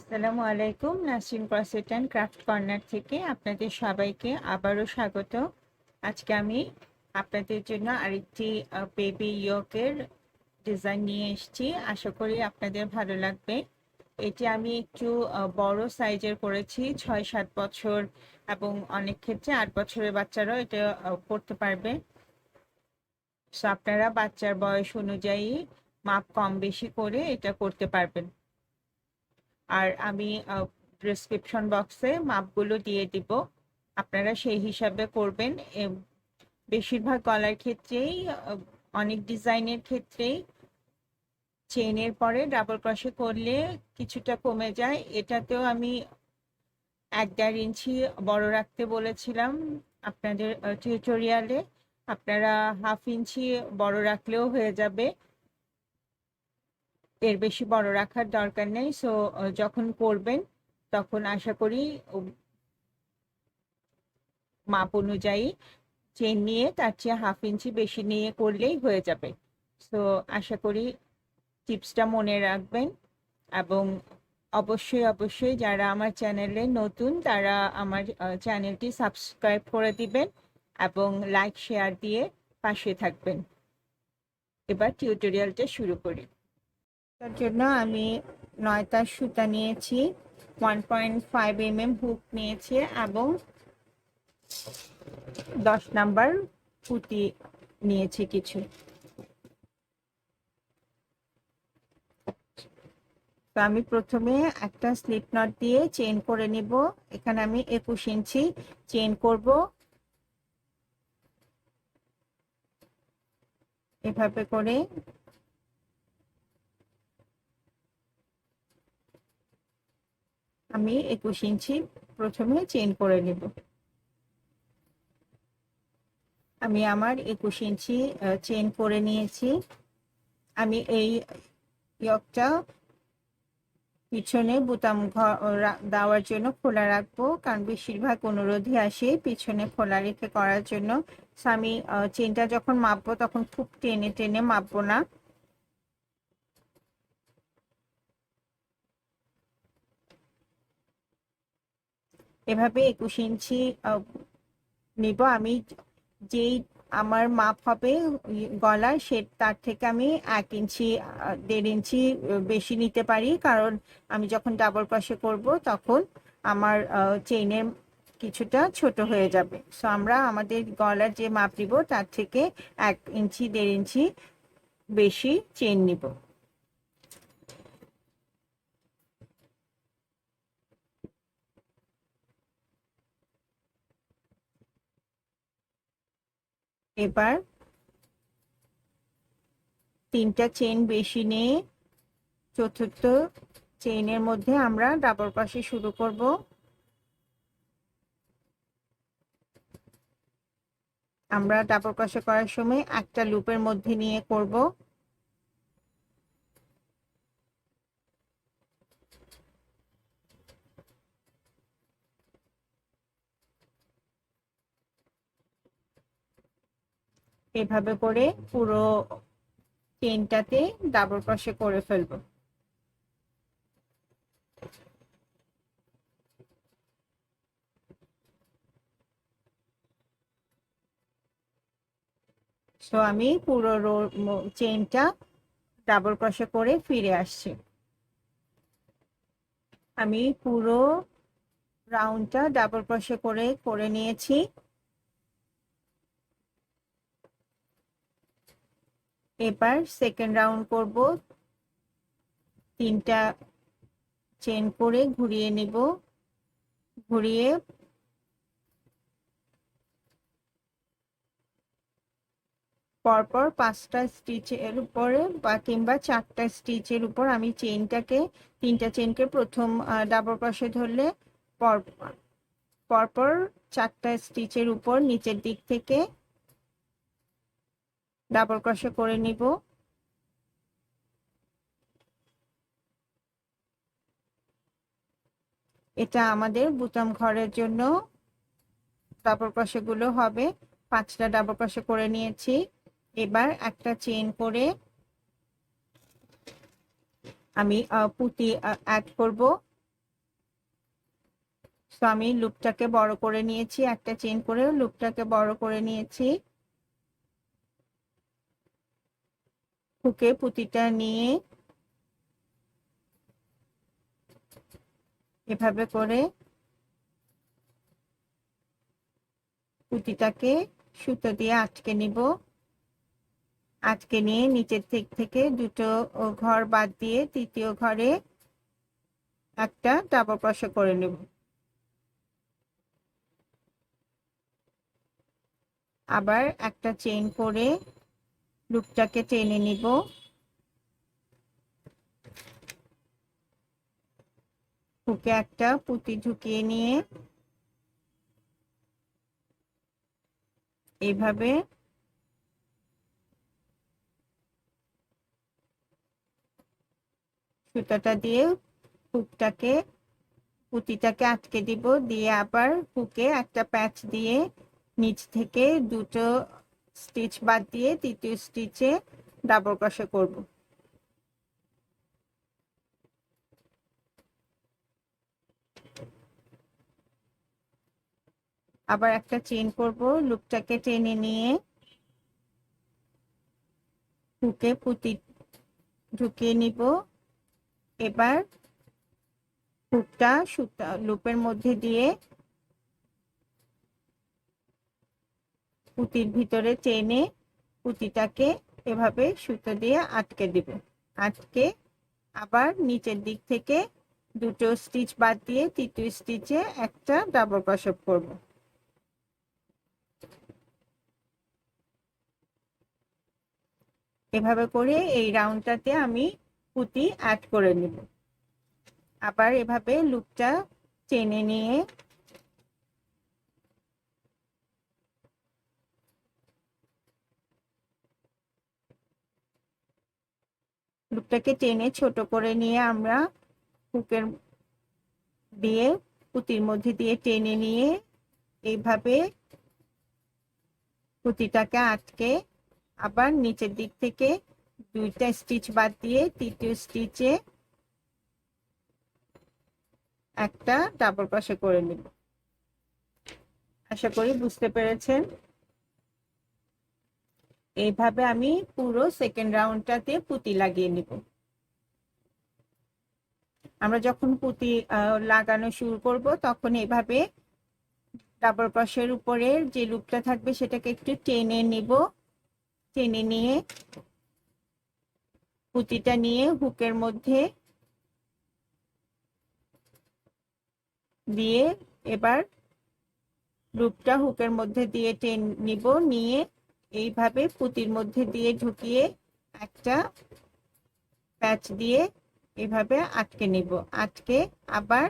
আসসালামু আলাইকুম। Nasrin crochet and craft corner থেকে আপনাদের সবাইকে আবারও স্বাগত। আজকে আমি আপনাদের জন্য আরেকটি বেবি ইয়কের ডিজাইন নিয়ে এসেছি। আশা করি আপনাদের ভালো লাগবে। এটি আমি একটু বড় সাইজের করেছি, 6-7 বছর এবং অনেক ক্ষেত্রে 8 বছরের বাচ্চারাও এটা পড়তে পারবে। সো আপনারা বাচ্চার বয়স অনুযায়ী মাপ কম বেশি করে এটা করতে পারবেন। আর আমি ডেসক্রিপশন বক্সে মাপগুলো দিয়ে দিব, আপনারা সেই হিসাবে করবেন। বেশিরভাগ গলার ক্ষেত্রেই অনেক ডিজাইনের ক্ষেত্রেই চেইনের পরে ডাবল ক্রশে করলে কিছুটা কমে যায়। এটাতেও আমি 1-1.5 ইঞ্চি বড় রাখতে বলেছিলাম আপনাদের টিউটোরিয়ালে। আপনারা 1/2 ইঞ্চি বড় রাখলেও হয়ে যাবে, এর বেশি বড় রাখার দরকার নেই। সো যখন করবেন তখন আশা করি মাপ অনুযায়ী চেন নিয়ে তার চেয়ে 1/2 ইঞ্চি বেশি নিয়ে করলেই হয়ে যাবে। সো আশা করি টিপসটা মনে রাখবেন এবং অবশ্যই অবশ্যই যারা আমার চ্যানেলে নতুন তারা আমার চ্যানেলটি সাবস্ক্রাইব করে দিবেন এবং লাইক শেয়ার দিয়ে পাশে থাকবেন। এবার টিউটোরিয়ালটা শুরু করি। তার জন্য আমি 9 তার সুতা নিয়েছি, 1.5 mm হুক নিয়েছি এবং 10 নাম্বার পুঁতি নিয়েছি কিছু। তো আমি প্রথমে একটা স্লিপ নট দিয়ে চেইন করে নিব। এখানে আমি 21 ইঞ্চি চেইন করব। এভাবে করে আমি 21 ইঞ্চি প্রথমে চেইন করে নিব। আমি আমার 21 ইঞ্চি চেইন করে নিয়েছি। আমি এই ইয়কটা পিছনে বুতাম দেওয়ার জন্য খোলা রাখবো, কারণ বেশিরভাগ অনুরোধই আসে পিছনে খোলা রেখে করার জন্য। আমি চেনটা যখন মাপবো তখন খুব টেনে টেনে মাপবো না। এভাবে 21 ইঞ্চি নিব আমি। যেই আমার মাপ হবে গলার, সে তার থেকে আমি 1 ইঞ্চি 1.5 ইঞ্চি বেশি নিতে পারি, কারণ আমি যখন ডাবল ক্রশে করব তখন আমার চেইনের কিছুটা ছোট হয়ে যাবে। সো আমরা আমাদের গলার যে মাপ নিব তার থেকে 1 ইঞ্চি 1.5 ইঞ্চি বেশি চেইন নিব। এবার 3টা চেইন বেশি নিয়ে চতুর্থ চেইনের মধ্যে আমরা ডাবল ক্রশে শুরু করব। আমরা ডাবল ক্রশে করার সময় একটা লুপের মধ্যে নিয়ে করব। এভাবে করে পুরো চেইনটাতে ডাবল ক্রশে করে ফেলবো। তো আমি পুরো চেইনটা ডাবল ক্রশে করে ফিরে আসছি। আমি পুরো রাউন্ডটা ডাবল ক্রশে করে করে নিয়েছি। এবার সেকেন্ড রাউন্ড করব। 3টা চেইন করে ঘুরিয়ে নিব, ঘুরিয়ে পরপর 5টা স্টিচের উপরে বা কিংবা 4টা স্টিচের উপর আমি চেইনটাকে 3টা চেইনকে প্রথম ডাবল ক্রশে ধরলে পরপর 4টা স্টিচের উপর নিচের দিক থেকে ডাবল ক্রশে করে নিব। এটা আমাদের বুতাম ঘরের জন্য ডাবল ক্রশে গুলো হবে। 5টা ডাবল ক্রশে করে নিয়েছি। এবার একটা চেইন করে আমি পুঁতি অ্যাড করব। তো আমি লুপটাকে বড় করে নিয়েছি, একটা চেইন করে লুপটাকে বড় করে নিয়েছি। হুকে পুঁতিটা নিয়ে এভাবে করে পুঁতিটাকে সুতো দিয়ে আটকে নিব। আটকে নিয়ে নিচের দিক থেকে দুটো ঘর বাদ দিয়ে তৃতীয় ঘরে একটা ডাবল ক্রোশে করে নেব। আবার একটা চেইন করে লুপটাকে টেনে নিব। হুকে একটা পুঁতি ঢুকিয়ে নিয়ে এইভাবে সুতাটা দিয়ে হুকটাকে পুঁতিটাকে আটকে দিব। দিয়ে আবার হুকে একটা প্যাচ দিয়ে নিচ থেকে দুটো স্টিচ বাদ দিয়ে তৃতীয় স্টিচে ডাবল ক্রোশে করব। আবার একটা চেইন করব, লুপটাকে টেনে নিয়ে হুকে পুঁতি ঢুকিয়ে নিব। এবার হুকটা সুতা লুপের মধ্যে দিয়ে পুঁতির ভিতরে টেনে পুঁতিটাকে এভাবে সুতো দিয়ে আটকে দিব। আটকে আবার নিচের দিক থেকে দুটো স্টিচ বাদ দিয়ে তৃতীয় স্টিচে একটা ডাবল ক্রোশে করব। এভাবে করে এই রাউন্ডটাতে আমি পুঁতি অ্যাড করে নিব। আবার এভাবে লুপটা টেনে নিয়ে লুপটাকে টেনে ছোট করে নিয়ে আমরা হুকের দিয়ে পুঁতির মধ্যে দিয়ে টেনে নিয়ে এইভাবে পুঁতিটাকে আটকে আবার নিচের দিক থেকে দুইটা স্টিচ বাদ দিয়ে তৃতীয় স্টিচে একটা ডাবল ক্রোশে করে নিব। আশা করি বুঝতে পেরেছেন। এইভাবে আমি পুরো সেকেন্ড রাউন্ডটাতে পুঁতি লাগিয়ে নিব। আমরা যখন পুঁতি লাগানো শুরু করব তখন এভাবে ডাবল ক্রোশের উপরের যে লুপটা থাকবে সেটাকে একটু টেনে নিব। টেনে নিয়ে পুঁতিটা নিয়ে হুকের মধ্যে দিয়ে এবার লুপটা হুকের মধ্যে দিয়ে টেনে নিব। নিয়ে এইভাবে পুঁতির মধ্যে দিয়ে ঢুকিয়ে একটা প্যাচ দিয়ে এভাবে আটকে নিব। আটকে আবার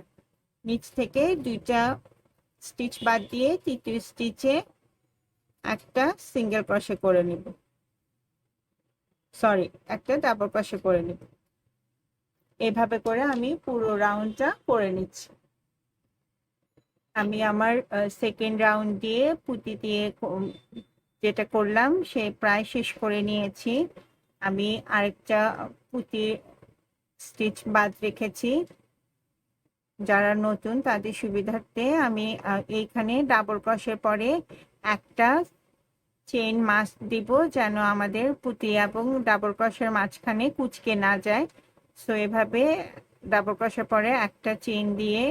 নিচ থেকে দুইটা স্টিচ বাদ দিয়ে তৃতীয় স্টিচে একটা সিঙ্গেল ক্রোশে করে নিব, সরি একটা ডাবল ক্রোশে করে নিব। এভাবে করে আমি পুরো রাউন্ডটা করে নিচ্ছি। আমি আমার সেকেন্ড রাউন্ড দিয়ে পুঁতি দিয়ে যেটা করলাম সে প্রায় শেষ করে নিয়েছি। আমি আরেকটা পুঁতি স্টিচ বাদ রেখেছি। যারা নতুন তাদের সুবিধার্থে আমি এইখানে ডাবল ক্রোশের পরে একটা চেইন মাস্ক দিব যেন আমাদের পুঁতি এবং ডাবল ক্রোশের মাঝখানে কুঁচকে না যায়। সো এভাবে ডাবল ক্রোশের পরে একটা চেইন দিয়ে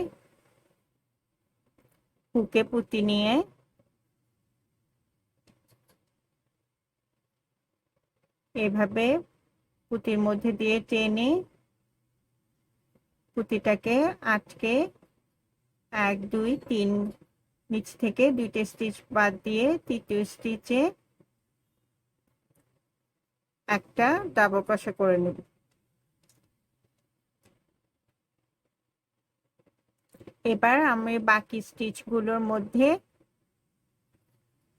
হুকে পুঁতি নিয়ে এভাবে পুঁতির মধ্যে দিয়ে টেনে পুঁতিটাকে আটকে 1 2 3 নিচ থেকে দুইটা স্টিচ বাদ দিয়ে তৃতীয় স্টিচে একটা ডাবল ক্রোশে করে নেব। এবার আমি বাকি স্টিচগুলোর মধ্যে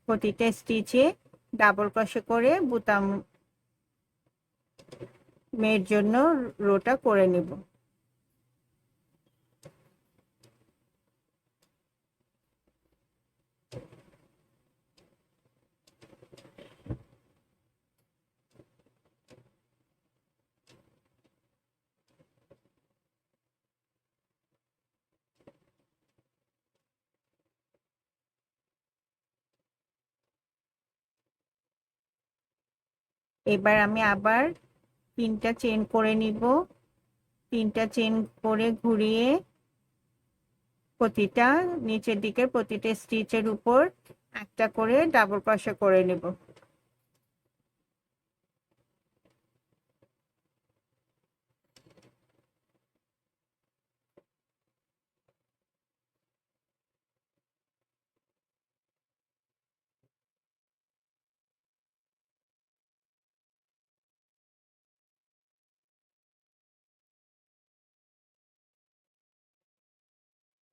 প্রতিটা স্টিচে ডাবল ক্রোশে করে বোতামের জন্য রোটা করে নেব। এবার আমি আবার 3টা চেন করে নিব। 3টা চেন করে ঘুরিয়ে প্রতিটা নিচের দিকের প্রতিটা স্টিচের উপর একটা করে ডাবল ক্রোশে করে নেব।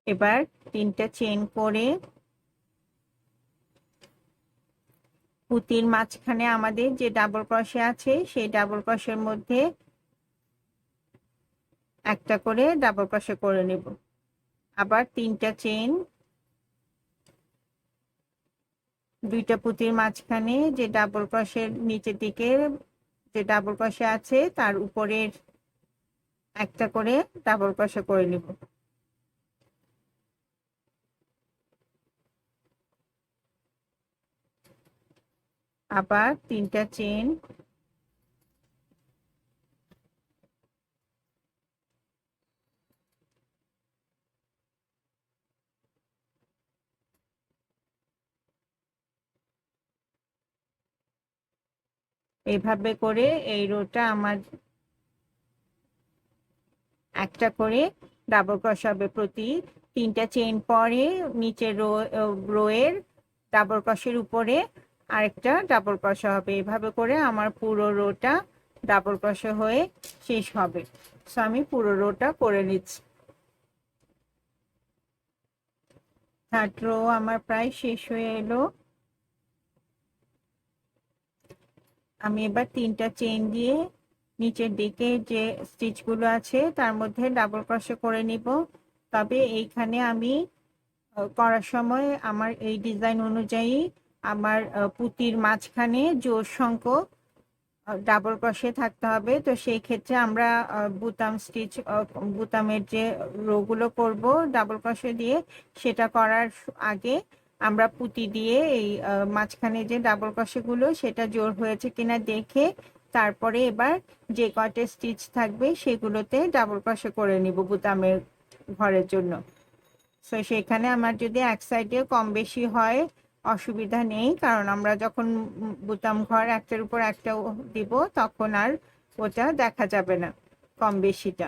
এবার 3টা চেন করে পুঁতির মাঝখানে আমাদের যে ডাবল ক্রোশে আছে সেই ডাবল ক্রোশের মধ্যে একটা করে ডাবল ক্রোশে করে নেব। আবার 3টা চেন, 2টা পুঁতির মাঝখানে যে ডাবল ক্রোশের নিচের দিকে যে ডাবল ক্রোশে আছে তার উপরের একটা করে ডাবল ক্রোশে করে নেব। আবার 3টা চেন, এইভাবে করে এই রোটা আমার একটা করে ডাবল ক্রোশ হবে। প্রতি 3টা চেন পরে নিচের রোয়ের ডাবল ক্রোশের উপরে আরেকটা ডাবল ক্রোশ হবে। এভাবে করে আমার পুরো রোটা ডাবল ক্রোশ হয়ে শেষ হবে। সো আমি পুরো রোটা করে নিচ্ছি। থার্ড রো আমার প্রায় শেষ হয়ে এলো। আমি এবার 3টা চেন দিয়ে নিচের দিকে যে স্টিচগুলো আছে তার মধ্যে ডাবল ক্রোশে করে নিব। তবে এইখানে আমি করার সময় আমার এই ডিজাইন অনুযায়ী আমার পুঁতির মাঝখানে জোড় সংখ্যক ডাবল ক্রোশে থাকতে হবে। তো সেই ক্ষেত্রে আমরা বুতাম স্টিচ বুতামের যে রোগুলো করব ডাবল ক্রোশে দিয়ে, সেটা করার আগে আমরা পুঁতি দিয়ে এই মাঝখানে যে ডাবল ক্রোশেগুলো সেটা জোড় হয়েছে কিনা দেখে তারপরে এবার যে কয়টা স্টিচ থাকবে সেগুলোতে ডাবল ক্রোশে করে নিব বুতামের ঘরের জন্য। সো সেখানে আমার যদি এক সাইডে কম বেশি হয় অসুবিধা নেই, কারণ আমরা যখন বুতাম ঘর একটার উপর একটা দিব তখন আর ওটা দেখা যাবে না কম বেশিটা।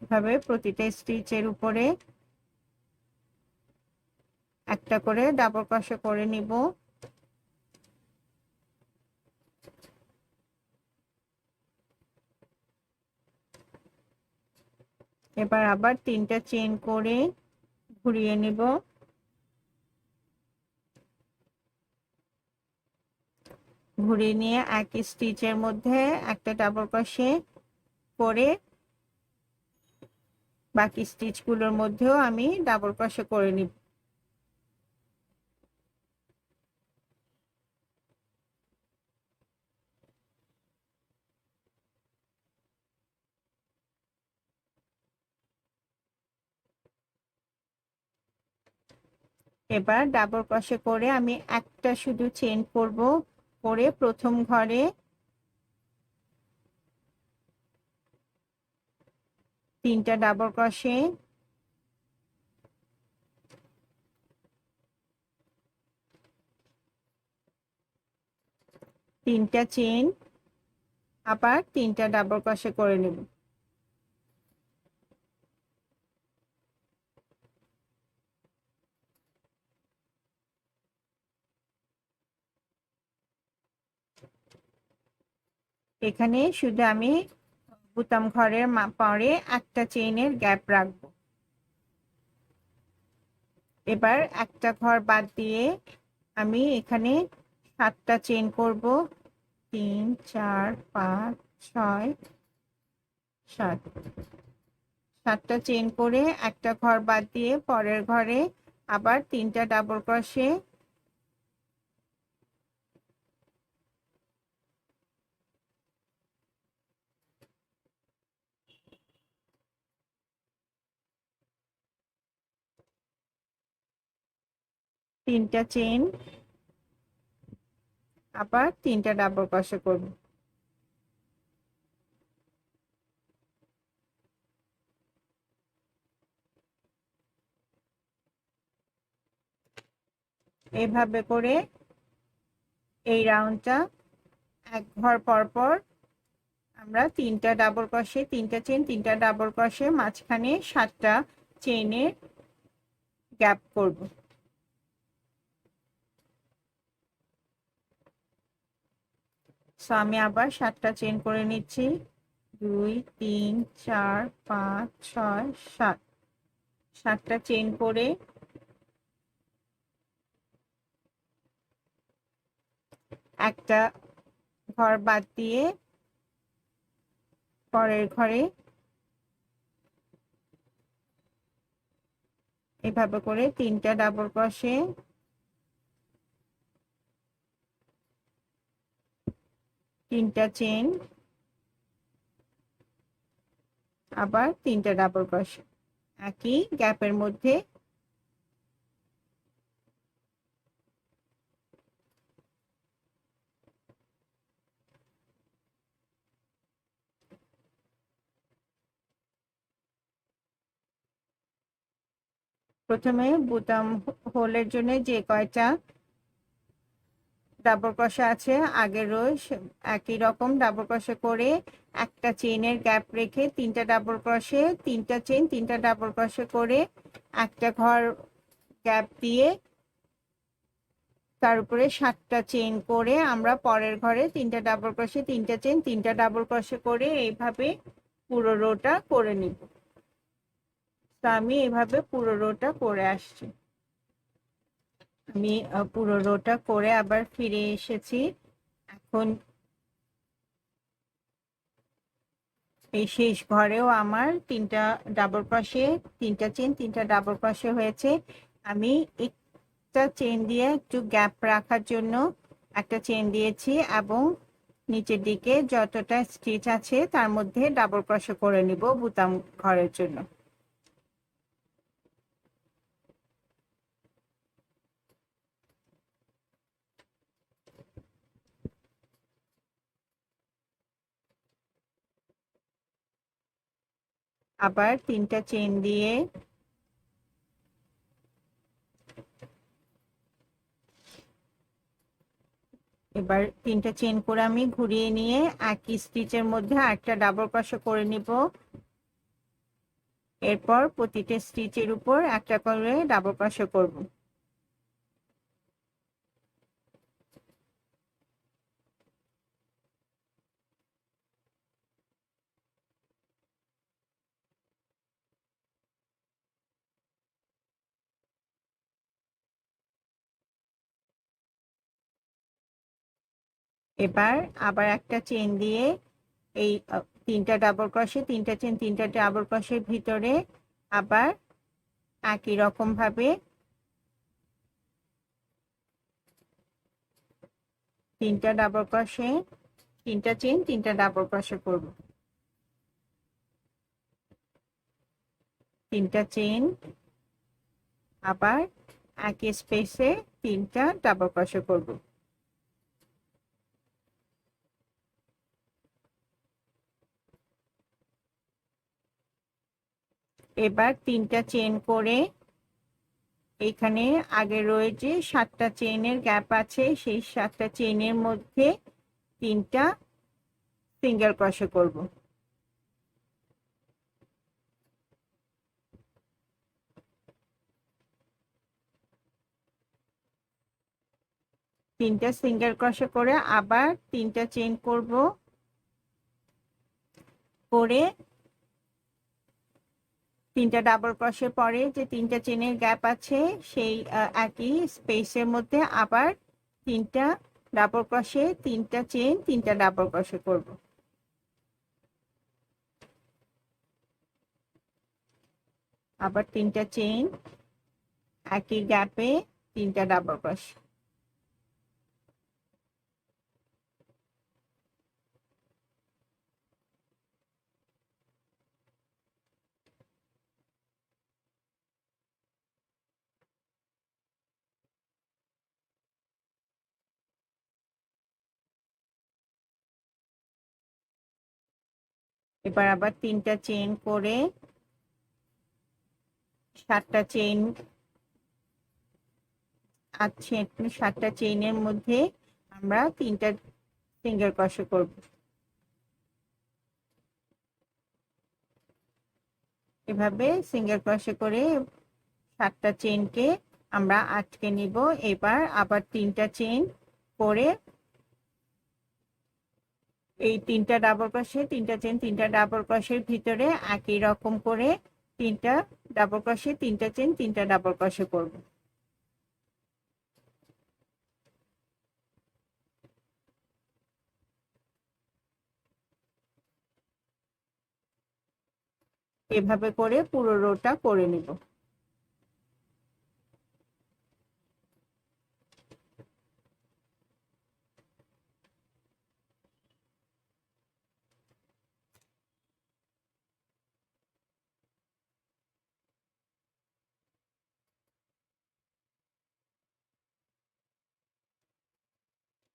এভাবে প্রতিটা স্টিচের উপরে একটা করে ডাবল ক্রোশে করে নিব। এবার আবার 3টা চেন করে ঘুরিয়ে নিব। ঘুরিয়ে নিয়ে এক স্টিচের মধ্যে একটা ডাবল ক্রোশে করে বাকি স্টিচগুলোর মধ্যেও আমি ডাবল ক্রোশে করে নিব। এবার ডাবল ক্রোশে করে আমি একটা শুধু চেন করব, করে প্রথম ঘরে 3টা ডাবল ক্রোশে, তিনটা চেন, আবার 3টা ডাবল ক্রোশে করে নেব। এখানে শুধু আমি বুতাম ঘরের পরে একটা চেইনের গ্যাপ রাখবো। এবার একটা ঘর বাদ দিয়ে আমি এখানে 7টা চেন করব। 3 4 5 6 7, 7টা চেন করে একটা ঘর বাদ দিয়ে পরের ঘরে আবার 3টা ডাবল ক্রোশে, তিনটা চেন, আবার তিনটা ডাবল ক্রোশে করব। এভাবে করে এই রাউন্ডটা এক ঘর পর পর আমরা তিনটা ডাবল ক্রোশে, তিনটা চেন, তিনটা ডাবল ক্রোশে, মাঝখানে 7টা চেনের গ্যাপ করব। সো আমি আবার 7টা চেন করে নিচ্ছি। 2 3 4 5 6 7, 7টা চেন করে একটা ঘর বাদ দিয়ে পরের ঘরে এভাবে করে তিনটা ডাবল ক্রোশে, তিনটা চেন, আবার তিনটা ডাবল ক্রোশে একই গ্যাপের মধ্যে। প্রথমে বুতাম হোলের জন্য যে কয়টা ডাবল ক্রোশে আছে আগের রো একই রকম ডাবল ক্রোশে করে একটা চেনের গ্যাপ রেখে তিনটা ডাবল ক্রোশে, তিনটা চেন, তিনটা ডাবল ক্রোশে করে একটা ঘর গ্যাপ দিয়ে তার উপরে 7টা চেন করে আমরা পরের ঘরে তিনটা ডাবল ক্রোশে, তিনটা চেন, তিনটা ডাবল ক্রোশে করে এইভাবে পুরো রোটা করে নিব। তো আমি এইভাবে পুরো রোটা করে আসছি। আমি পুরো রোটা করে আবার ফিরে এসেছি। এখন এই শেষ ঘরেও আমার তিনটা ডাবল ক্রোশে, তিনটা চেন, তিনটা ডাবল ক্রোশে হয়েছে। আমি একটা চেন দিয়ে একটু গ্যাপ রাখার জন্য একটা চেন দিয়েছি এবং নিচের দিকে যতটা স্টিচ আছে তার মধ্যে ডাবল ক্রোশে করে নিব বুতাম ঘরের জন্য। আবার তিনটা চেন দিয়ে এবার তিনটা চেন করে আমি ঘুরিয়ে নিয়ে একই স্টিচের মধ্যে একটা ডাবল ক্রোশে করে নিব। এরপর প্রতিটা স্টিচের উপর একটা করে ডাবল ক্রোশে করব। এবার আবার একটা চেন দিয়ে এই তিনটা ডাবল ক্রোশে, তিনটা চেন, তিনটা ডাবল ক্রোশের ভিতরে আবার একই রকম ভাবে তিনটা ডাবল ক্রোশে, তিনটা চেন, তিনটা ডাবল ক্রোশে করব। তিনটা চেন, আবার একই স্পেসে তিনটা ডাবল ক্রোশে করব। এবার তিনটা চেন করে এখানে আগে রয়েছে 7টা চেনের গ্যাপ আছে, সেই 7টা চেনের মধ্যে তিনটা সিঙ্গেল ক্রোশে করব। তিনটা সিঙ্গেল ক্রোশে করে আবার তিনটা চেন করব, করে তিনটা ডাবল ক্রোশের পরে যে তিনটা চেনের গ্যাপ আছে সেই একই স্পেসের মধ্যে আবার তিনটা ডাবল ক্রোশে, তিনটা চেন, তিনটা ডাবল ক্রোশে করব। আবার তিনটা চেন, একই গ্যাপে তিনটা ডাবল ক্রোশে। এবার আবার 3টা চেইন করে 7টা চেইন আছে, 7টা চেইনের মধ্যে আমরা 3টা সিঙ্গেল ক্রোশে করব। এভাবে সিঙ্গেল ক্রোশে করে 7টা চেইনকে আমরা আটকে নিব। এবার আবার 3টা চেইন করে এই 3টা ডাবল ক্রোশে 3টা চেইন 3টা ডাবল ক্রোশের ভিতরে একই রকম করে 3টা ডাবল ক্রোশে 3টা চেইন 3টা ডাবল ক্রোশে করব। এভাবে করে পুরো রোটা করে নিব।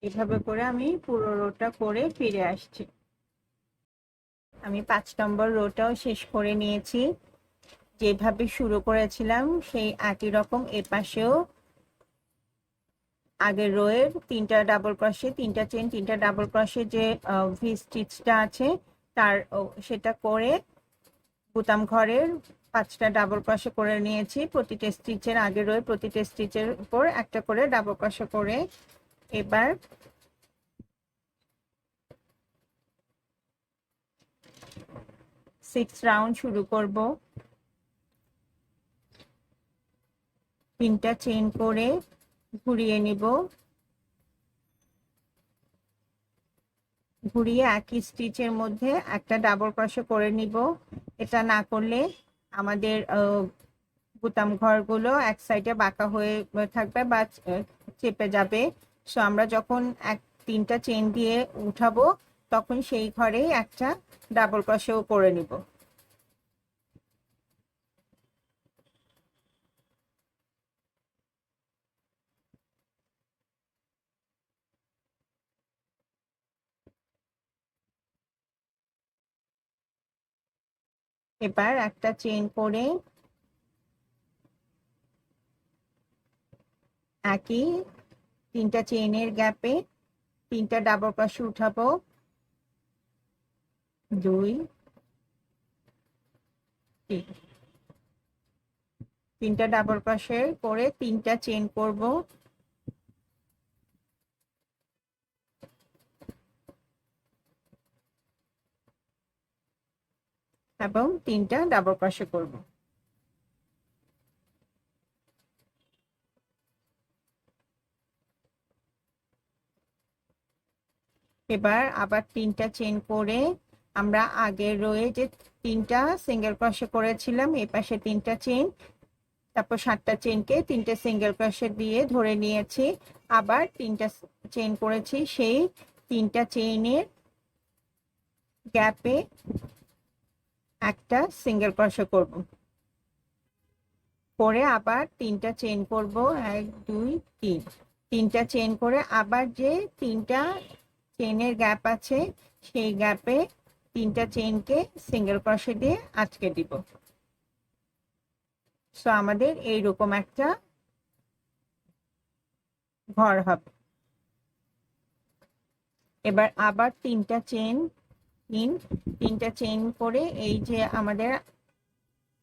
এভাবে করে আমি পুরো রোটা করে ফিরে আসছি। আমি 5 নম্বর রোটাও শেষ করে নিয়েছি। যেভাবে শুরু করেছিলাম সেই একই রকম এপাশেও আগের রোয়ের 3টা ডাবল ক্রোশে 3টা চেইন 3টা ডাবল ক্রোশে যে ভি স্টিচটা আছে তার সেটা করে বুতাম ঘরের 5টা ডাবল ক্রোশে করে নিয়েছি। প্রতিটা স্টিচের আগের রোয়ে প্রতিটা স্টিচের উপর একটা করে ডাবল ক্রোশে করে এবার 6 রাউন্ড শুরু করব। 3টা চেইন করে ঘুরিয়ে নিব, ঘুরিয়ে একই স্টিচের মধ্যে একটা ডাবল ক্রোশে করে নিব। এটা না করলে আমাদের বুতাম ঘরগুলো এক সাইডে বাঁকা হয়ে থাকবে বা চেপে যাবে। সো আমরা যখন 3টা চেইন দিয়ে উঠাবো তখন সেই ঘরেই একটা ডাবল ক্রোশেও করে নিব। এবার একটা চেইন করে একই 3টা চেইনের গ্যাপে 3টা ডাবল ক্রোশে উঠাবো, 2 3, 3টা ডাবল ক্রোশে করে 3টা চেইন করব এবং 3টা ডাবল ক্রোশে করব। এবার আবার 3টা চেইন করে আমরা আগের রোয়ে যে 3টা সিঙ্গেল ক্রোশে করেছিলাম এই পাশে 3টা চেইন, তারপর 7টা চেইনকে 3টে সিঙ্গেল ক্রোশে দিয়ে ধরে নিয়েছি। আবার 3টা চেইন করেছি, সেই 3টা চেইনের গ্যাপে একটা সিঙ্গেল ক্রোশে করব, করে আবার 3টা চেইন করব 1 2 3, 3টা চেইন করে আবার যে 3টা চেইনের গ্যাপ আছে সেই গ্যাপে 3টা চেইনকে সিঙ্গেল ক্রোশে দিয়ে আটকে দিব। সো আমাদের এইরকম একটা ঘর হবে। এবার আবার 3টা চেইন 3টা চেইন করে এই যে আমাদের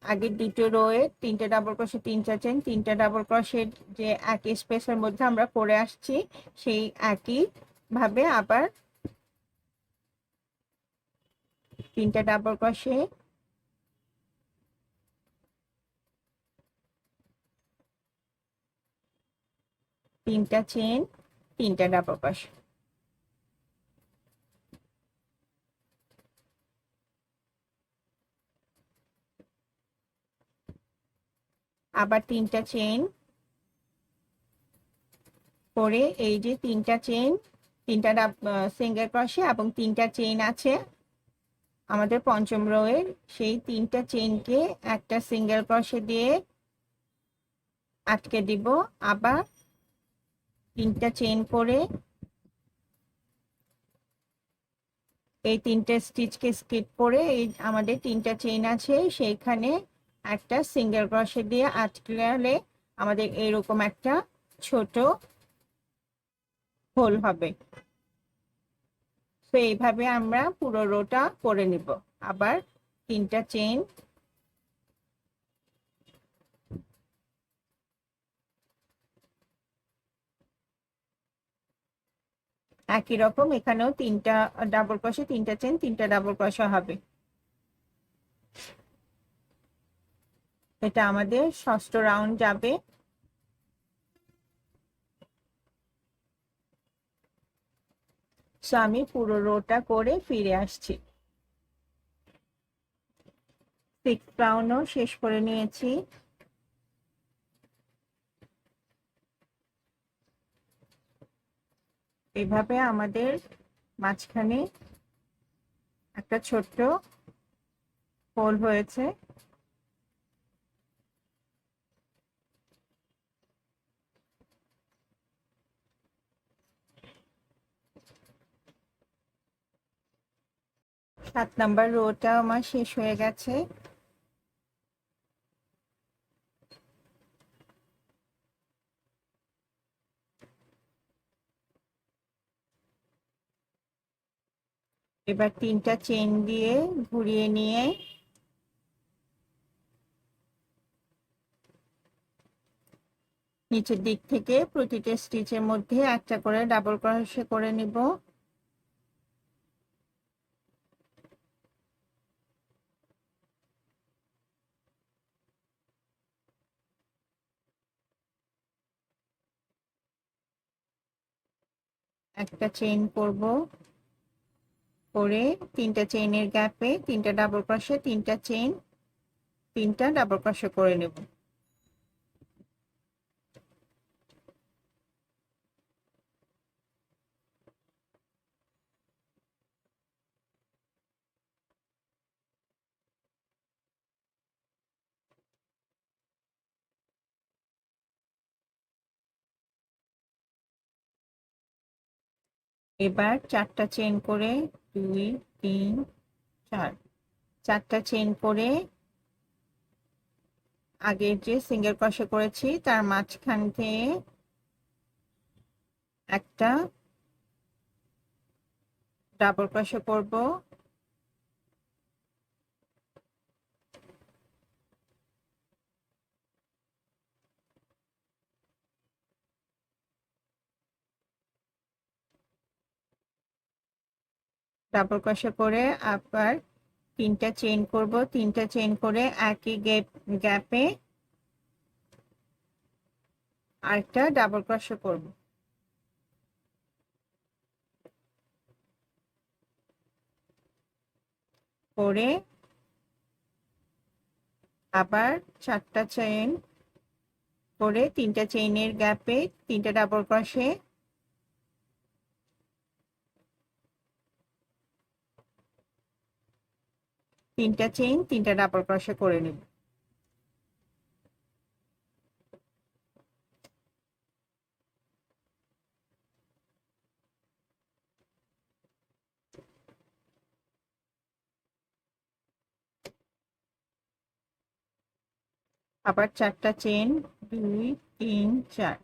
আগের দুটো রোয়ে 3টে ডাবল ক্রোশে 3টা চেইন 3টা ডাবল ক্রোশের যে একই স্পেসের মধ্যে আমরা করে আসছি সেই একই ভাবে আবার 3টা ডাবল ক্রোশে 3টা চেইন 3টা ডাবল ক্রোশে, আবার 3টা চেইন করে এই যে 3টা চেইন 3টা সিঙ্গেল ক্রোশে এবং 3টা চেইন আছে আমাদের পঞ্চম রোয়ের, সেই 3টা চেইনকে একটা সিঙ্গেল ক্রোশে দিয়ে আটকে দিব। আবার 3টা চেইন করে এই 3টে স্টিচকে স্কিপ করে এই আমাদের 3টা চেইন আছে, সেইখানে একটা সিঙ্গেল ক্রোশে দিয়ে আটকালে আমাদের এরকম একটা ছোট হোল হবে। তো এইভাবে আমরা পুরো রোটা করে নিব। আবার 3টা চেইন, একই রকম এখানেও 3টা ডাবল ক্রোশে, 3টা চেইন, 3টা ডাবল ক্রোশে হবে। এটা আমাদের ষষ্ঠ রাউন্ড যাবে। সো আমি পুরো রোটা করে ফিরে আসছি। 6th রাউন্ডও শেষ করে নিয়েছি। এভাবে আমাদের মাঝখানে একটা ছোট্ট হোল হয়েছে। সাত নাম্বার রোটা আমার শেষ হয়ে গেছে। এবার 3টা চেইন দিয়ে ঘুরিয়ে নিয়ে নিচের দিক থেকে প্রতিটা স্টিচের মধ্যে একটা করে ডাবল ক্রোশে করে নিব। একটা চেইন করব, করে 3টা চেইনের গ্যাপে 3টা ডাবল ক্রোশে, 3টা চেইন, 3টা ডাবল ক্রোশে করে নেব। এবার 4টা চেইন করে 2 3 4, 4টা চেইন করে আগের যে সিঙ্গেল ক্রোশে করেছি তার মাঝখান থেকে একটা ডাবল ক্রোশে করব। ডাবল ক্রোশে করে আবার 3টা চেইন করব, 3টা চেইন করে একই গ্যাপে আরেকটা ডাবল ক্রোশে করব। করে আবার 4টা চেইন করে 3টা চেইনের গ্যাপে 3টা ডাবল ক্রোশে, 3টা চেইন, 3টা ডাবল ক্রোশে করে নেব। আবার 4টা চেইন 2 3 4,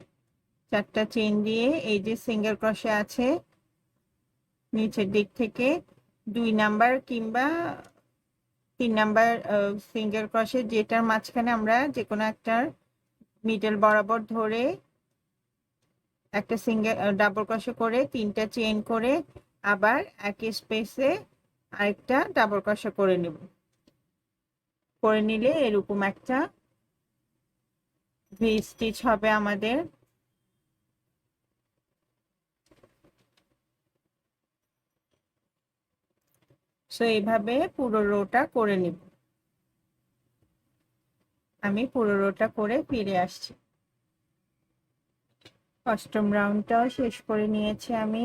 4টা চেইন দিয়ে এই যে সিঙ্গেল ক্রোশে আছে নিচের দিক থেকে 2 নাম্বার কিংবা 3 নাম্বার সিঙ্গেল ক্রোশে যেটার মাঝখানে আমরা যে কোনো একটার মিডল বরাবর ধরে একটা সিঙ্গেল ডাবল ক্রোশে করে 3টা চেইন করে আবার একই স্পেসে আরেকটা ডাবল ক্রোশে করে নেব। করে নিলে এরকম একটা ভি স্টিচ হবে আমাদের। সো এইভাবে পুরো রোটা করে নিব। আমি পুরো রোটা করে ফিরে আসছি। অষ্টম রাউন্ডটাও শেষ করে নিয়েছি আমি।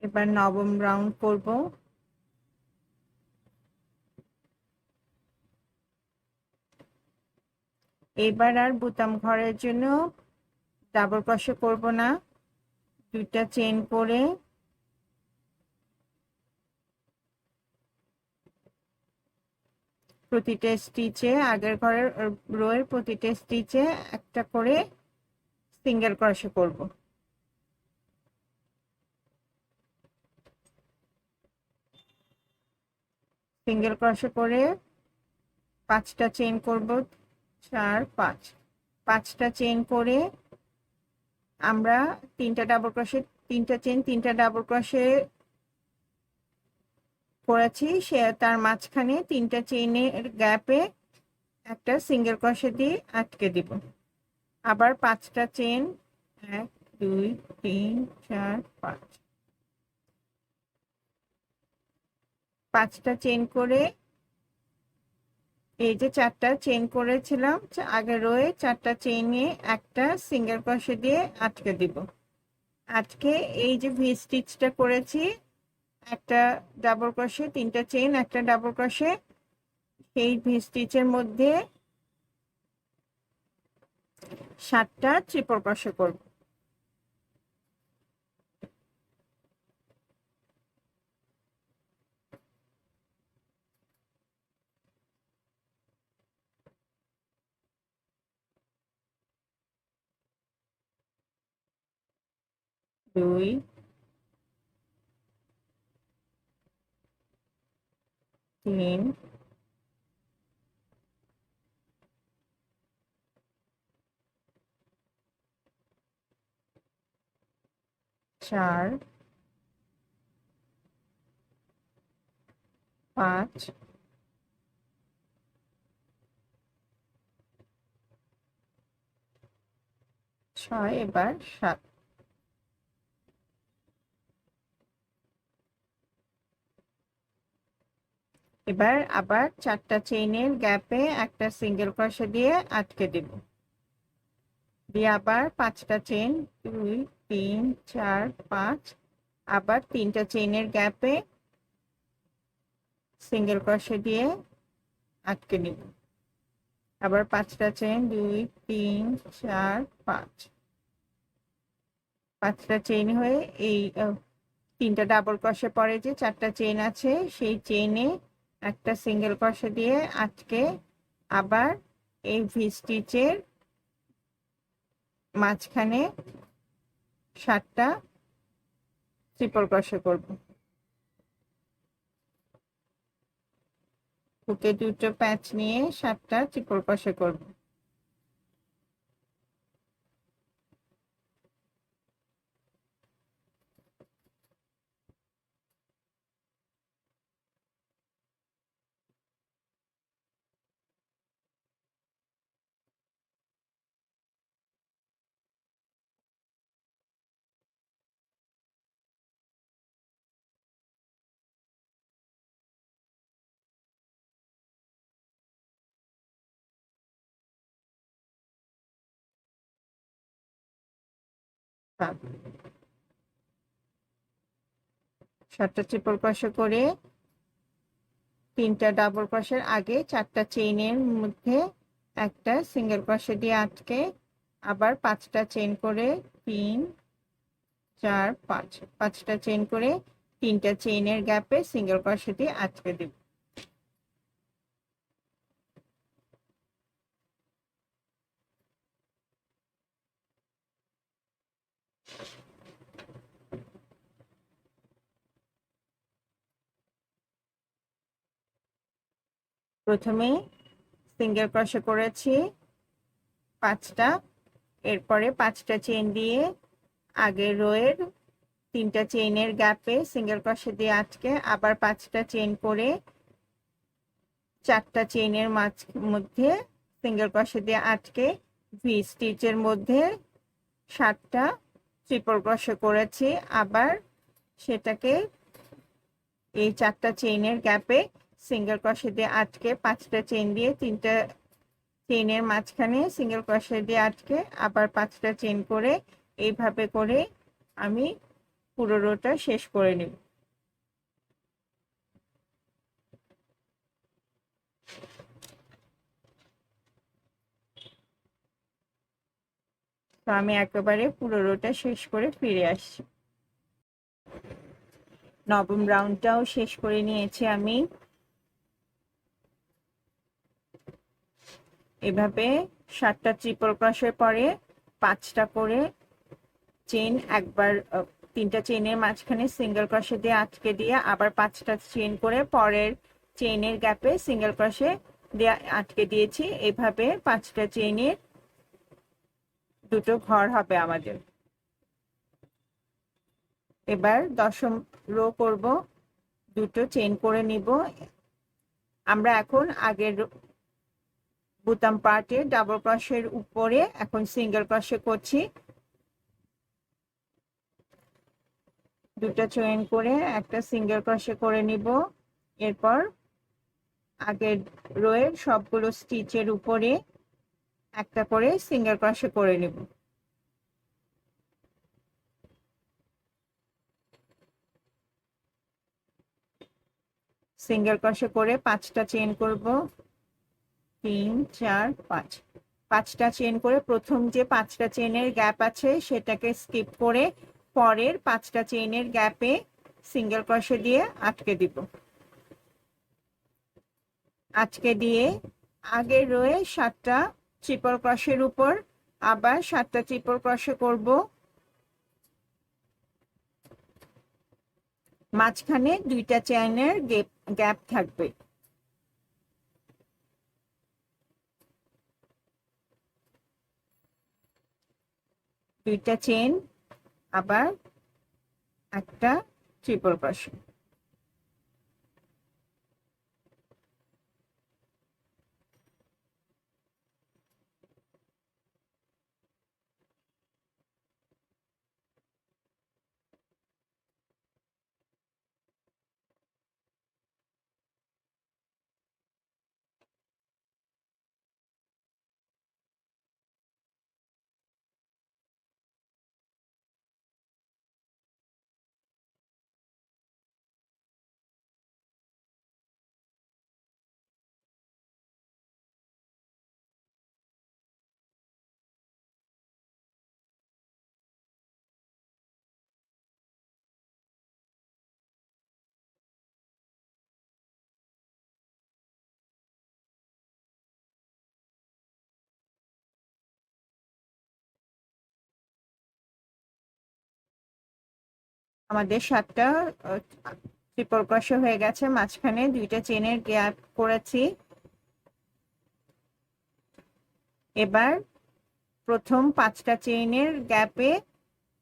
এবার নবম রাউন্ড করব। এবার আর বোতাম ঘরের জন্য ডাবল ক্রোশে করব না, দুইটা চেইন করে প্রতিটা স্টিচে, আগের ঘরের রোয়ের প্রতিটা স্টিচে একটা করে সিঙ্গেল ক্রোশে করব। সিঙ্গেল ক্রোশে করে 5টা চেইন করব, 4 5, 5টা চেইন করে আমরা 3টা ডাবল ক্রোশে, 3টা চেইন 3টা ডাবল ক্রোশে করেছি, সে তার মাঝখানে 3টা চেইনের গ্যাপে একটা সিঙ্গেল ক্রোশে দিয়ে আটকে দিব। আবার 5টা চেইন, 1 2 3 4 5, 5টা চেইন করে এই যে 4টা চেইন করেছিলাম আগের রোয়ে, 4টা চেইনে একটা সিঙ্গেল ক্রোশে দিয়ে আটকে দিব। আটকে এই যে ভি স্টিচটা করেছি, একটা ডাবল ক্রোশে, 3টা চেইন, একটা ডাবল ক্রোশে, সেই ভি স্টিচের মধ্যে 7টা ট্রিপল ক্রোশে করব। দুই, তিন, চার, 5, 6, এবার 7। এবার আবার 4টা চেইনের গ্যাপে একটা সিঙ্গেল ক্রোশে দিয়ে আটকে দেব, দিয়ে আবার 5টা চেইন, 2 3 4 5, আবার 3টা চেইনের গ্যাপে সিঙ্গেল ক্রোশে দিয়ে আটকে নিব। আবার 5টা চেইন, 2 3 4 5, 5টা চেইন হয়ে এই 3টা ডাবল ক্রোশে পরে যে 4টা চেইন আছে, সেই চেইনে একটা সিঙ্গেল ক্রোশে দিয়ে আটকে আবার এই ভি স্টিচের মাঝখানে 7টা ট্রিপল ক্রোশে করব। বুকে দুটো প্যাচ নিয়ে 7টা ট্রিপল ক্রোশে করব। হ্যাঁ, 7টা ট্রিপল ক্রোশে করে 3টা ডাবল ক্রোশের আগে 4টা চেইনের মধ্যে একটা সিঙ্গেল ক্রোশে দিয়ে আটকে আবার 5টা চেইন করে 3 4 5, 5টা চেইন করে 3টা চেইনের গ্যাপে সিঙ্গেল ক্রোশে দিয়ে আটকে দেব। প্রথমে সিঙ্গেল ক্রোশে করেছি 5টা, এরপরে 5টা চেইন দিয়ে আগের রোয়ের 3টা চেইনের গ্যাপে সিঙ্গেল ক্রোশে দিয়ে আটকে আবার 5টা চেইন করে 4টা চেইনের মধ্যে সিঙ্গেল ক্রোশে দিয়ে আটকে ভি স্টিচের মধ্যে 7টা ট্রিপল ক্রোশে করেছি। আবার সেটাকে এই 4টা চেইনের গ্যাপে সিঙ্গেল ক্রোশে দিয়ে আটকে 5টা চেইন দিয়ে 3টা চেইনের মাঝখানে সিঙ্গেল ক্রোশে দিয়ে আটকে আবার 5টা চেইন করে এইভাবে করে আমি পুরো রোটা শেষ করে নিব। তো আমি একেবারে পুরো রোটা শেষ করে ফিরে আসছি। নবম রাউন্ডটাও শেষ করে নিয়েছি আমি। এভাবে 7টা ট্রিপল ক্রোশের পরে 5টা করে চেন, একবার 3টা চেনের মাঝখানে সিঙ্গেল ক্রোশে দিয়ে আটকে দিয়ে আবার 5টা চেন করে পরের চেনের গ্যাপে সিঙ্গেল ক্রোশে দিয়ে আটকে দিয়েছি। এভাবে 5টা চেনের দুটো ঘর হবে আমাদের। এবার 10ম রো করব, দুটো চেন করে নিব। আমরা এখন আগের বুতাম পার্টে ডাবল ক্রোশের উপরে এখন সিঙ্গেল ক্রোশে করছি। দুটো চেইন করে একটা সিঙ্গেল ক্রোশে করে নিব। এরপর আগের রোয়ের সবগুলো স্টিচের উপরে একটা করে সিঙ্গেল ক্রোশে করে নিব। সিঙ্গেল ক্রোশে করে 5টা চেইন করব, 3 4 5। 5টা চেইন করে প্রথম যে 5টা চেইনের গ্যাপ আছে সেটাকে স্কিপ করে পরের 5টা চেইনের গ্যাপে সিঙ্গেল ক্রোশে দিয়ে আটকে দিব। আটকে দিয়ে আগের রোয়ে 7টা ট্রিপল ক্রোশের উপর আবার 7টা ট্রিপল ক্রোশে করব। মাঝখানে 2টা চেইনের গ্যাপ থাকবে। দুইটা চেইন আবার একটা ট্রিপল ক্রোশে। আমাদের 7টা ট্রিপল ক্রোশে হয়ে গেছে। মাঝখানে 2টা চেইনের গ্যাপ করেছি। এবার প্রথম 5টা চেইনের গ্যাপে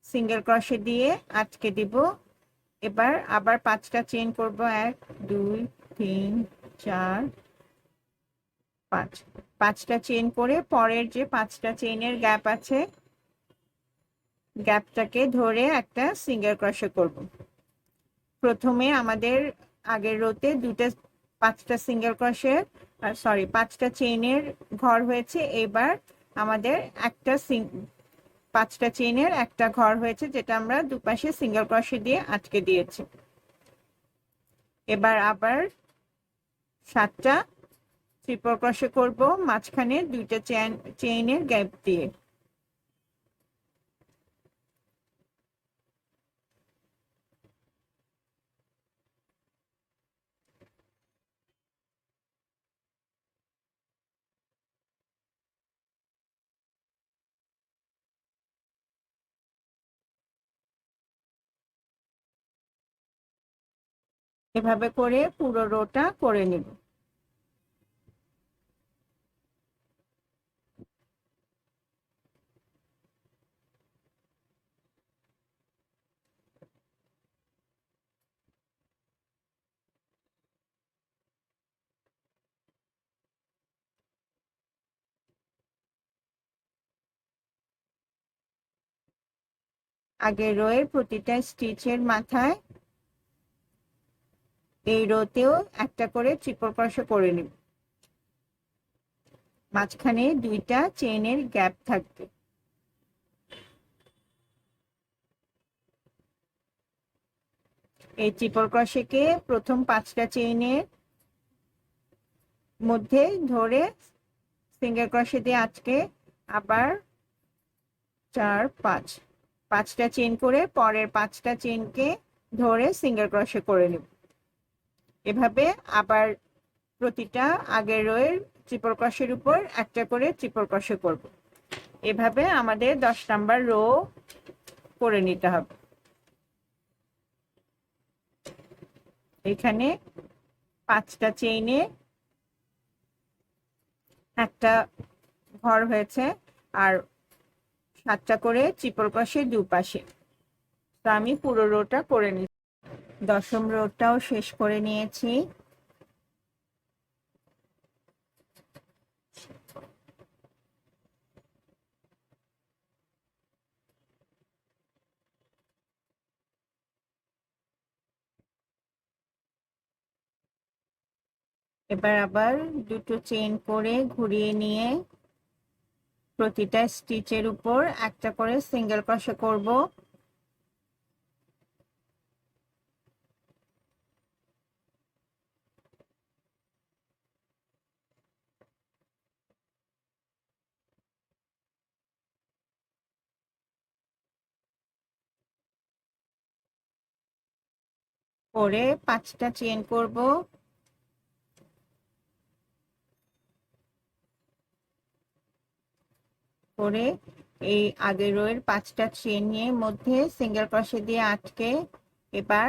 সিঙ্গেল ক্রোশে দিয়ে আটকে দিব। এবার আবার 5টা চেইন করব, 1 2 3 4 5। 5টা চেইন করে পরের যে 5টা চেইনের গ্যাপ আছে গ্যাপটাকে ধরে একটা সিঙ্গেল ক্রোশে করব। প্রথমে আমাদের আগের রোতে 5টা সিঙ্গেল ক্রোশে 5টা চেইনের ঘর হয়েছে। এবার আমাদের 5টা চেইনের একটা ঘর হয়েছে যেটা আমরা দুপাশে সিঙ্গেল ক্রোশে দিয়ে আটকে দিয়েছি। এবার আবার 7টা ট্রিপল ক্রোশে করব মাঝখানে 2টা চেইনের গ্যাপ দিয়ে। এভাবে করে পুরো রোটা করে নিব। আগের রোয়ের প্রতিটা স্টিচের মাথায় এই রোতেও একটা করে ট্রিপল ক্রোশে করে নিব। মাঝখানে 2টা চেইনের গ্যাপ থাকবে। এই ট্রিপল ক্রোশেকে প্রথম 5টা চেইনের মধ্যে ধরে সিঙ্গেল ক্রোশে দিয়ে আটকে আবার 4 5 5টা চেইন করে পরের 5টা চেইনকে ধরে সিঙ্গেল ক্রোশে করে নেব। এভাবে আবার প্রতিটা আগের রোয়ের ট্রিপল ক্রোশের উপর একটা করে ট্রিপল ক্রোশে করব। এভাবে আমাদের 10 নাম্বার রো করে নিতে হবে। এখানে 5টা চেইনে একটা ঘর হয়েছে আর 7টা করে ট্রিপল ক্রোশে দুপাশে। তো আমি পুরো রোটা করে নিচ্ছি। 10ম রোটাও শেষ করে নিয়েছি। এবার আবার দুটো চেইন করে ঘুরিয়ে নিয়ে প্রতিটা স্টিচের উপর একটা করে সিঙ্গেল ক্রোশে করব। করে 5টা চেইন করব। করে এই আগের রোয়ের 5টা চেইনের মধ্যে সিঙ্গেল ক্রোশে দিয়ে আটকে এবার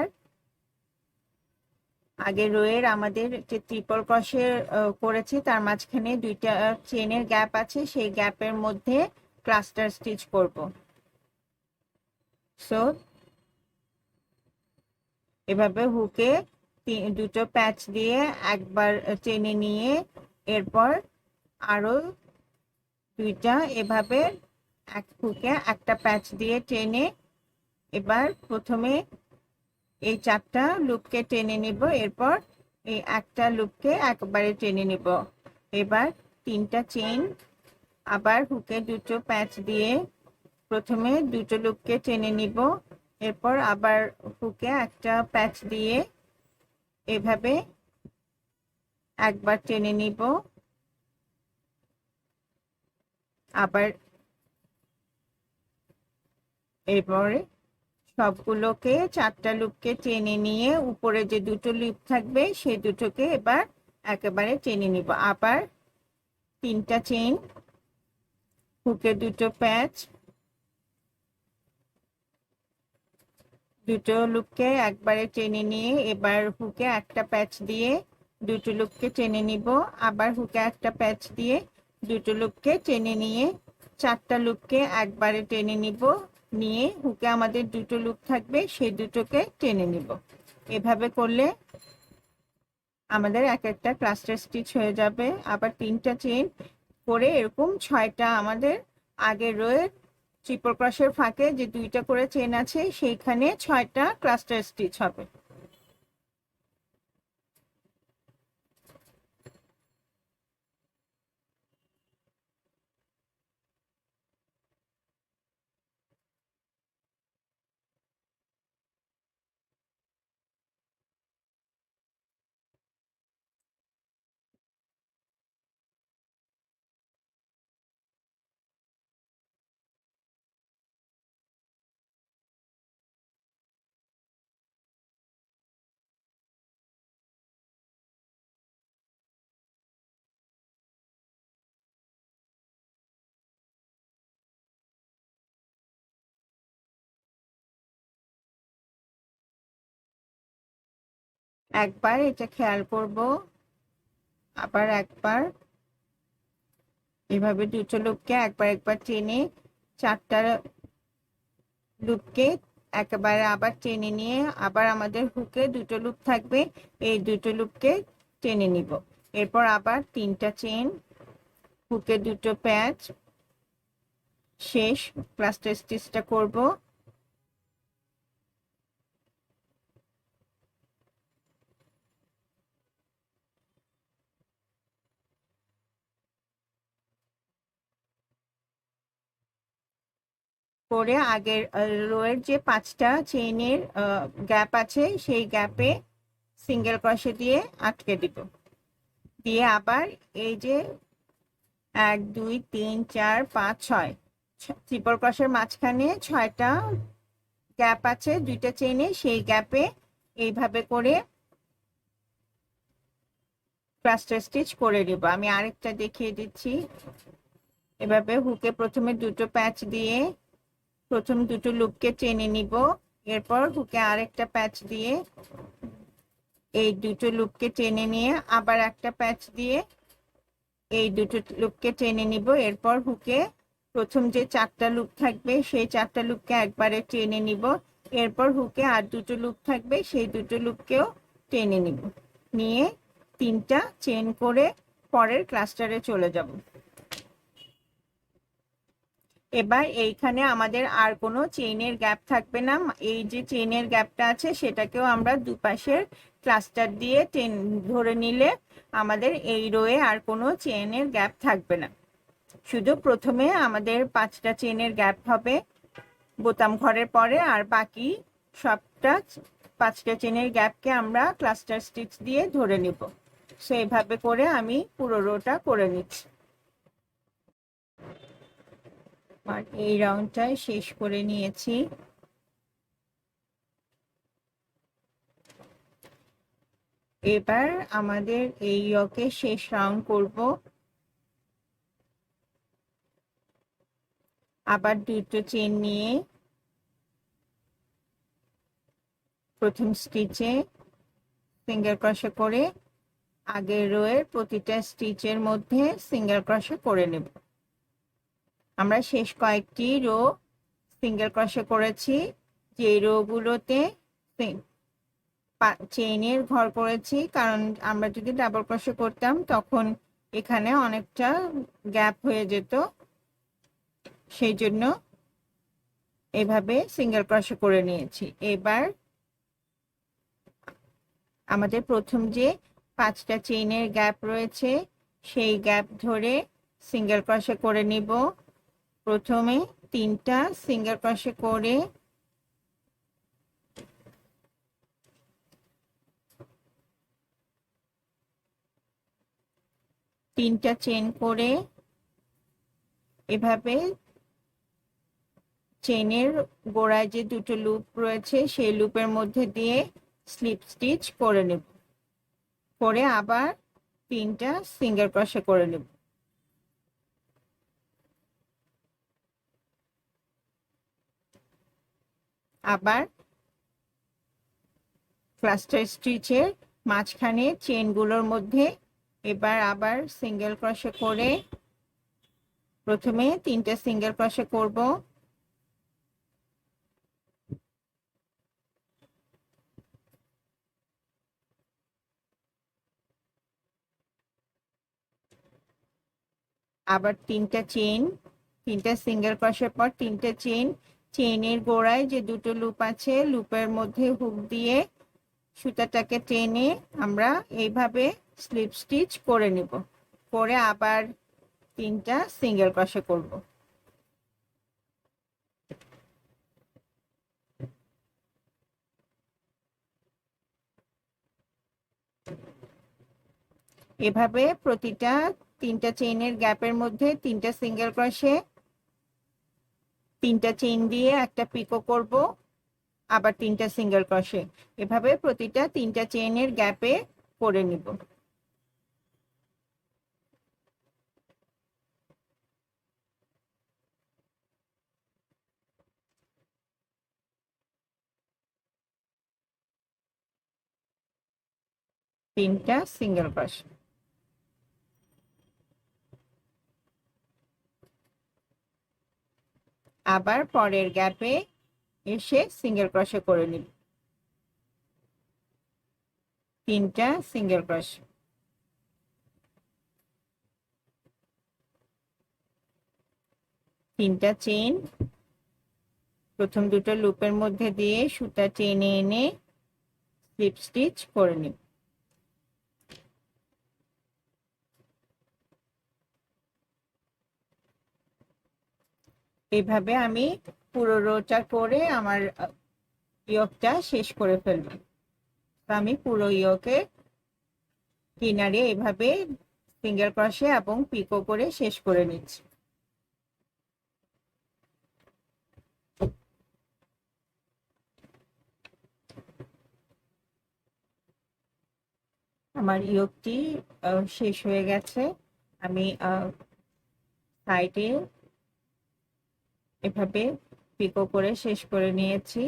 আগের রোয়ের আমাদের যে ট্রিপল ক্রোশে করেছি তার মাঝখানে 2টা চেইনের গ্যাপ আছে, সেই গ্যাপের মধ্যে ক্লাস্টার স্টিচ করব। সো এভাবে হুকে দুটো প্যাচ দিয়ে একবার টেনে নিয়ে এরপর আরো 2টা এভাবে এক হুকে একটা প্যাচ দিয়ে টেনে এবার প্রথমে এই 4টা লুপকে টেনে নিব, এরপর এই একটা লুপকে একবারে টেনে নিব। এবার 3টা চেইন আবার হুকে দুটো প্যাচ দিয়ে প্রথমে দুটো লুপকে টেনে নিব, এরপর আবার হুকে একটা প্যাচ দিয়ে এভাবে একবার টেনে নিব, আবার এরপরে সবগুলোকে 4টা লুপকে টেনে নিয়ে উপরে যে দুটো লুপ থাকবে সেই দুটোকে এবার একেবারে টেনে নিব। আবার 3টা চেইন হুকে দুটো প্যাচ দুটো লুপকে একবারে টেনে নিয়ে এবার হুকে একটা প্যাচ দিয়ে দুটো লুপকে টেনে নিব, আবার হুকে একটা প্যাচ দিয়ে দুটো লুপকে টেনে নিয়ে 4টা লুপকে একবারে টেনে নিব, নিয়ে হুকে আমাদের দুটো লুপ থাকবে সেই দুটোকে টেনে নিব। এভাবে করলে আমাদের এক একটা ক্লাস্টার স্টিচ হয়ে যাবে। আবার 3টা চেইন করে এরকম 6টা আমাদের আগের রোয়ের ট্রিপল ক্রোশের ফাঁকে যে 2টা করে চেইন আছে সেইখানে 6টা ক্লাস্টার স্টিচ হবে। একবার এটা খেয়াল করব, আবার একবার এভাবে দুটো লুপকে একবার একবার টেনে 4টা লুপকে একেবারে আবার টেনে নিয়ে আবার আমাদের হুকে দুটো লুপ থাকবে, এই দুটো লুপকে টেনে নিব। এরপর আবার 3টা চেইন হুকে দুটো প্যাচ শেষ ক্লাস্টার স্টিচটা করব। করে আগের রোয়ের যে 5টা চেইনের গ্যাপ আছে সেই গ্যাপে সিঙ্গেল ক্রোশে দিয়ে আটকে দিব। দিয়ে আবার এই যে 1 2 3 4 5 6 ট্রিপল ক্রোশের মাঝখানে 6টা গ্যাপ আছে 2টা চেইনে, সেই গ্যাপে এইভাবে করে ক্লাস্টার স্টিচ করে নেব। আমি আরেকটা দেখিয়ে দিচ্ছি। এভাবে হুকে প্রথমে দুটো প্যাচ দিয়ে প্রথম দুটো লুপকে টেনে নিব, এরপর হুকে আরেকটা প্যাচ দিয়ে এই দুটো লুপকে টেনে নিয়ে আবার একটা প্যাচ দিয়ে এই দুটো লুপকে টেনে নিব, এরপর হুকে প্রথম যে 4টা লুপ থাকবে সেই 4টা লুপকে একবারে টেনে নিব, এরপর হুকে আর দুটো লুপ থাকবে সেই দুটো লুপকেও টেনে নিব, নিয়ে 3টা চেন করে পরের ক্লাস্টারে চলে যাব। এবার এইখানে আমাদের আর কোনো চেইনের গ্যাপ থাকবে না। এই যে চেইনের গ্যাপটা আছে সেটাকেও আমরা দুপাশের ক্লাস্টার দিয়ে ধরে নিলে আমাদের এই রোয়ে আর কোনো চেইনের গ্যাপ থাকবে না। শুধু প্রথমে আমাদের 5টা চেইনের গ্যাপ হবে বোতাম ঘরের পরে, আর বাকি সবটা 5টা চেইনের গ্যাপকে আমরা ক্লাস্টার স্টিচ দিয়ে ধরে নিব। সেইভাবে করে আমি পুরো রোটা করে নিচ্ছি। আর এই রাউন্ডটাই শেষ করে নিয়েছি। এবার আমাদের এই ইয়কে শেষ রাউন্ড করব। আবার দুটো চেন নিয়ে প্রথম স্টিচে সিঙ্গেল ক্রোশে করে আগের রোয়ের প্রতিটা স্টিচের মধ্যে সিঙ্গেল ক্রোশে করে নেব। আমরা শেষ কয়েকটি রো সিঙ্গেল ক্রোশে করেছি, যে রোগুলোতে চেইনের ঘর করেছি, কারণ আমরা যদি ডাবল ক্রোশে করতাম তখন এখানে অনেকটা গ্যাপ হয়ে যেত, সেই জন্য এভাবে সিঙ্গেল ক্রোশে করে নিয়েছি। এবার আমাদের প্রথম যে 5টা চেইনের গ্যাপ রয়েছে সেই গ্যাপ ধরে সিঙ্গেল ক্রোশে করে নিব। প্রথমে 3টা সিঙ্গেল ক্রোশে করে তিনটা চেন করে এভাবে চেনের গোড়ায় যে দুটো লুপ রয়েছে সেই লুপের মধ্যে দিয়ে স্লিপ স্টিচ করে নেব, করে আবার 3টা সিঙ্গেল ক্রোশে করে নেব। আবার ক্লাস্টার স্টিচের মাঝখানে চেনগুলোর মধ্যে এবার আবার সিঙ্গেল ক্রোশে করে প্রথমে 3টা সিঙ্গেল ক্রোশে করব, আবার 3টা চেন, 3টা সিঙ্গেল ক্রোশের পর 3টা চেন, চেনের গোড়ায় যে দুটো লুপ আছে লুপের মধ্যে হুক দিয়ে সুতাটাকে টেনে আমরা এইভাবে স্লিপ স্টিচ করে নিব, করে আবার 3টা সিঙ্গেল ক্রোশে করব। এভাবে প্রতিটা 3টা চেইনের গ্যাপের মধ্যে 3টা সিঙ্গেল ক্রোশে, 3টা চেইন দিয়ে একটা পিকো করব, আবার 3টা সিঙ্গেল ক্রোশে, এভাবে প্রতিটা 3টা চেইনের গ্যাপে করে নিব। তিনটা সিঙ্গেল ক্রোশে, আবার পরের গ্যাপে এসে সিঙ্গেল ক্রোশে করে নিব, 3টা সিঙ্গেল ক্রোশে, 3টা চেইন, প্রথম দুটো লুপের মধ্যে দিয়ে সুতা টেনে এনে স্লিপ স্টিচ করে নিব। এইভাবে আমি পুরো রোটা করে আমার ইয়কটা শেষ করে ফেলবো। তো আমি পুরো ইয়কে কিনারে এভাবে সিঙ্গেল ক্রোশে এবং পিকো করে শেষ করে নিচ্ছি। আমার ইয়কটি শেষ হয়ে গেছে। আমি সাইডে এভাবে পিকো করে শেষ করে নিয়েছি।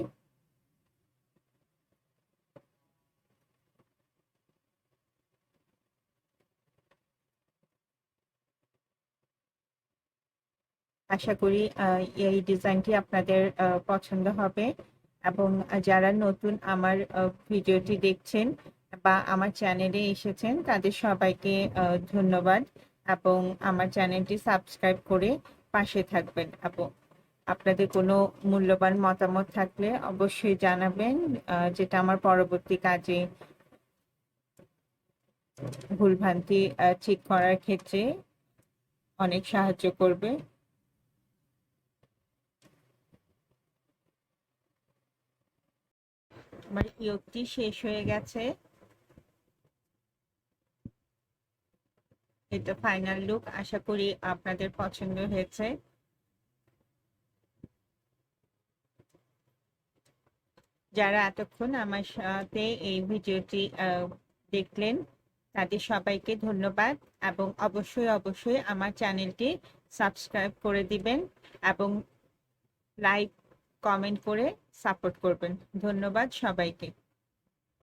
আশা করি এই ডিজাইনটি আপনাদের পছন্দ হবে, এবং যারা নতুন আমার ভিডিওটি দেখছেন বা আমার চ্যানেলে এসেছেন তাদের সবাইকে ধন্যবাদ, এবং আমার চ্যানেলটি সাবস্ক্রাইব করে পাশে থাকবেন। এবং আপনাদের কোনো মূল্যবান মতামত থাকলে অবশ্যই জানাবেন, যেটা আমার পরবর্তী কাজে ভুলভ্রান্তি ঠিক করার ক্ষেত্রে অনেক সাহায্য করবে। আমার ইয়কটি শেষ হয়ে গেছে। এটা ফাইনাল লুক। আশা করি আপনাদের পছন্দ হয়েছে। যারা এতক্ষণ আমার সাথে এই ভিডিওটি দেখলেন তাদের সবাইকে ধন্যবাদ, এবং অবশ্যই অবশ্যই আমার চ্যানেলটি সাবস্ক্রাইব করে দিবেন এবং লাইক কমেন্ট করে সাপোর্ট করবেন। ধন্যবাদ সবাইকে।